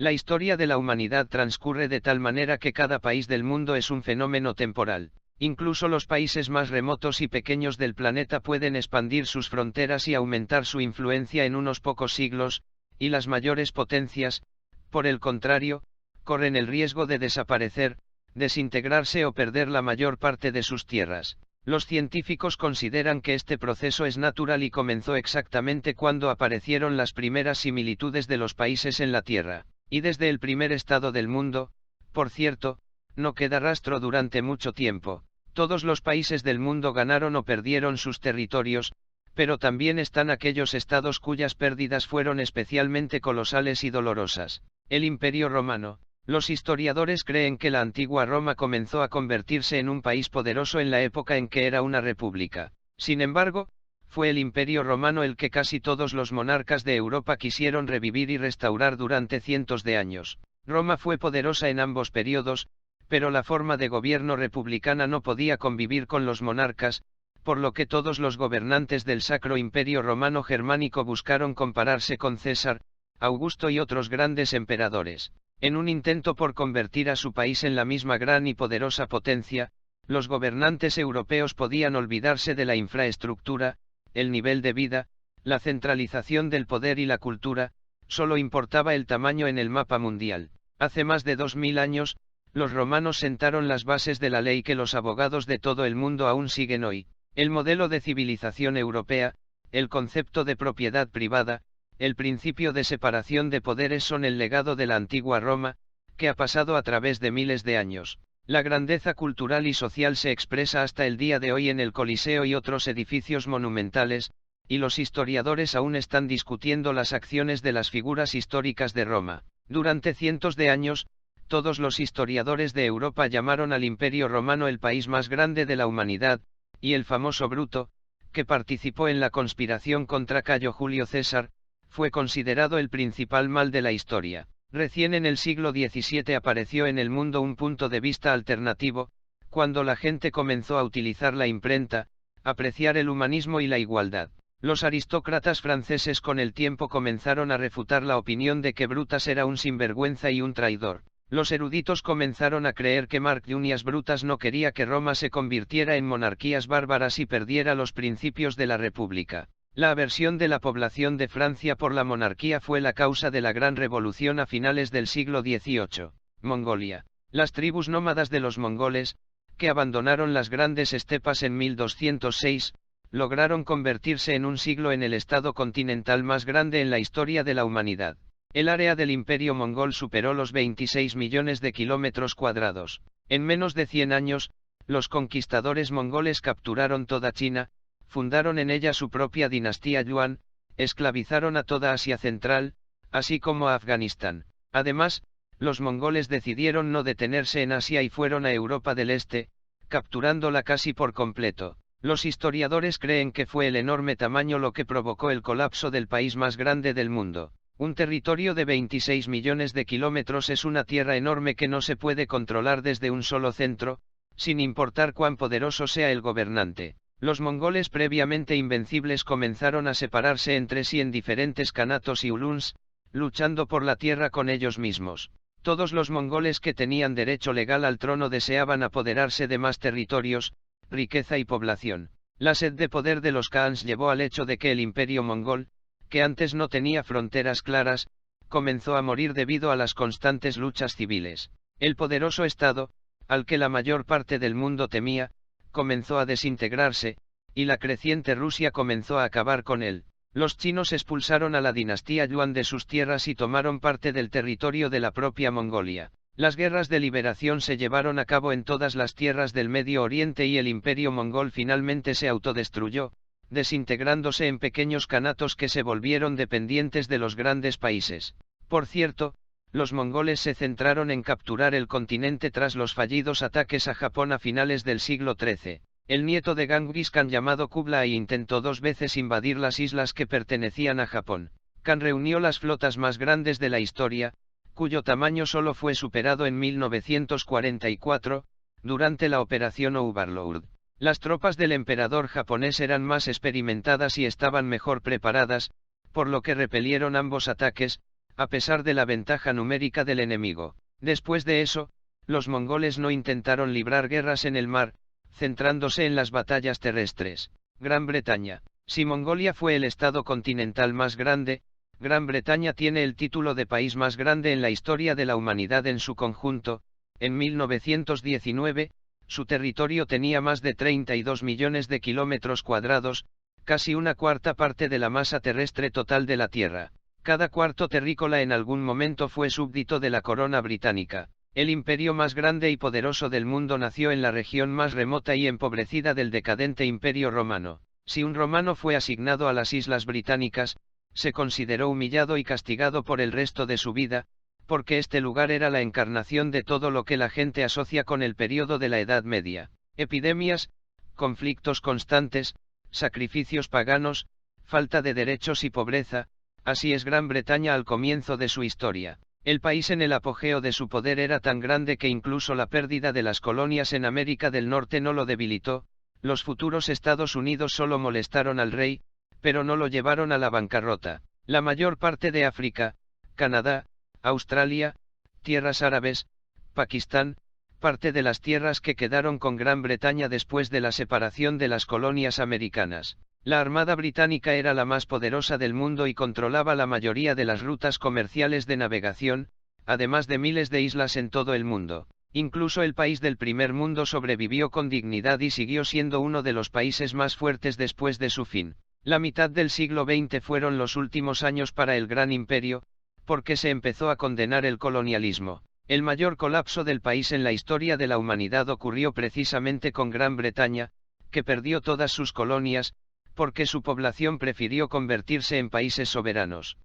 La historia de la humanidad transcurre de tal manera que cada país del mundo es un fenómeno temporal. Incluso los países más remotos y pequeños del planeta pueden expandir sus fronteras y aumentar su influencia en unos pocos siglos, y las mayores potencias, por el contrario, corren el riesgo de desaparecer, desintegrarse o perder la mayor parte de sus tierras. Los científicos consideran que este proceso es natural y comenzó exactamente cuando aparecieron las primeras similitudes de los países en la Tierra. Y desde el primer estado del mundo, por cierto, no queda rastro durante mucho tiempo. Todos los países del mundo ganaron o perdieron sus territorios, pero también están aquellos estados cuyas pérdidas fueron especialmente colosales y dolorosas. El Imperio Romano. Los historiadores creen que la antigua Roma comenzó a convertirse en un país poderoso en la época en que era una república. Sin embargo, fue el Imperio Romano el que casi todos los monarcas de Europa quisieron revivir y restaurar durante cientos de años. Roma fue poderosa en ambos periodos, pero la forma de gobierno republicana no podía convivir con los monarcas, por lo que todos los gobernantes del Sacro Imperio Romano Germánico buscaron compararse con César, Augusto y otros grandes emperadores. En un intento por convertir a su país en la misma gran y poderosa potencia, los gobernantes europeos podían olvidarse de la infraestructura, el nivel de vida, la centralización del poder y la cultura, solo importaba el tamaño en el mapa mundial. Hace más de 2000 años, los romanos sentaron las bases de la ley que los abogados de todo el mundo aún siguen hoy. El modelo de civilización europea, el concepto de propiedad privada, el principio de separación de poderes son el legado de la antigua Roma, que ha pasado a través de miles de años. La grandeza cultural y social se expresa hasta el día de hoy en el Coliseo y otros edificios monumentales, y los historiadores aún están discutiendo las acciones de las figuras históricas de Roma. Durante cientos de años, todos los historiadores de Europa llamaron al Imperio Romano el país más grande de la humanidad, y el famoso Bruto, que participó en la conspiración contra Cayo Julio César, fue considerado el principal mal de la historia. Recién en el siglo XVII apareció en el mundo un punto de vista alternativo, cuando la gente comenzó a utilizar la imprenta, apreciar el humanismo y la igualdad. Los aristócratas franceses con el tiempo comenzaron a refutar la opinión de que Brutus era un sinvergüenza y un traidor. Los eruditos comenzaron a creer que Marc Junius Brutus no quería que Roma se convirtiera en monarquías bárbaras y perdiera los principios de la república. La aversión de la población de Francia por la monarquía fue la causa de la Gran Revolución a finales del siglo XVIII. Mongolia. Las tribus nómadas de los mongoles, que abandonaron las grandes estepas en 1206, lograron convertirse en un siglo en el estado continental más grande en la historia de la humanidad. El área del Imperio Mongol superó los 26 millones de kilómetros cuadrados. En menos de 100 años, los conquistadores mongoles capturaron toda China, fundaron en ella su propia dinastía Yuan, esclavizaron a toda Asia Central, así como a Afganistán. Además, los mongoles decidieron no detenerse en Asia y fueron a Europa del Este, capturándola casi por completo. Los historiadores creen que fue el enorme tamaño lo que provocó el colapso del país más grande del mundo. Un territorio de 26 millones de kilómetros es una tierra enorme que no se puede controlar desde un solo centro, sin importar cuán poderoso sea el gobernante. Los mongoles previamente invencibles comenzaron a separarse entre sí en diferentes kanatos y uluns, luchando por la tierra con ellos mismos. Todos los mongoles que tenían derecho legal al trono deseaban apoderarse de más territorios, riqueza y población. La sed de poder de los Khans llevó al hecho de que el imperio mongol, que antes no tenía fronteras claras, comenzó a morir debido a las constantes luchas civiles. El poderoso estado, al que la mayor parte del mundo temía, comenzó a desintegrarse, y la creciente Rusia comenzó a acabar con él. Los chinos expulsaron a la dinastía Yuan de sus tierras y tomaron parte del territorio de la propia Mongolia. Las guerras de liberación se llevaron a cabo en todas las tierras del Medio Oriente y el imperio mongol finalmente se autodestruyó, desintegrándose en pequeños kanatos que se volvieron dependientes de los grandes países. Por cierto, los mongoles se centraron en capturar el continente tras los fallidos ataques a Japón a finales del siglo XIII. El nieto de Genghis Khan llamado Kublai intentó 2 veces invadir las islas que pertenecían a Japón. Khan reunió las flotas más grandes de la historia, cuyo tamaño solo fue superado en 1944, durante la Operación Overlord. Las tropas del emperador japonés eran más experimentadas y estaban mejor preparadas, por lo que repelieron ambos ataques, a pesar de la ventaja numérica del enemigo. Después de eso, los mongoles no intentaron librar guerras en el mar, centrándose en las batallas terrestres. Gran Bretaña. Si Mongolia fue el estado continental más grande, Gran Bretaña tiene el título de país más grande en la historia de la humanidad en su conjunto. En 1919, su territorio tenía más de 32 millones de kilómetros cuadrados, casi una cuarta parte de la masa terrestre total de la Tierra. Cada cuarto terrícola en algún momento fue súbdito de la corona británica. El imperio más grande y poderoso del mundo nació en la región más remota y empobrecida del decadente Imperio Romano. Si un romano fue asignado a las Islas Británicas, se consideró humillado y castigado por el resto de su vida, porque este lugar era la encarnación de todo lo que la gente asocia con el período de la Edad Media: epidemias, conflictos constantes, sacrificios paganos, falta de derechos y pobreza. Así es Gran Bretaña al comienzo de su historia. El país en el apogeo de su poder era tan grande que incluso la pérdida de las colonias en América del Norte no lo debilitó. Los futuros Estados Unidos solo molestaron al rey, pero no lo llevaron a la bancarrota. La mayor parte de África, Canadá, Australia, tierras árabes, Pakistán, parte de las tierras que quedaron con Gran Bretaña después de la separación de las colonias americanas. La Armada Británica era la más poderosa del mundo y controlaba la mayoría de las rutas comerciales de navegación, además de miles de islas en todo el mundo. Incluso el país del primer mundo sobrevivió con dignidad y siguió siendo uno de los países más fuertes después de su fin. La mitad del siglo XX fueron los últimos años para el Gran Imperio, porque se empezó a condenar el colonialismo. El mayor colapso del país en la historia de la humanidad ocurrió precisamente con Gran Bretaña, que perdió todas sus colonias, porque su población prefirió convertirse en países soberanos.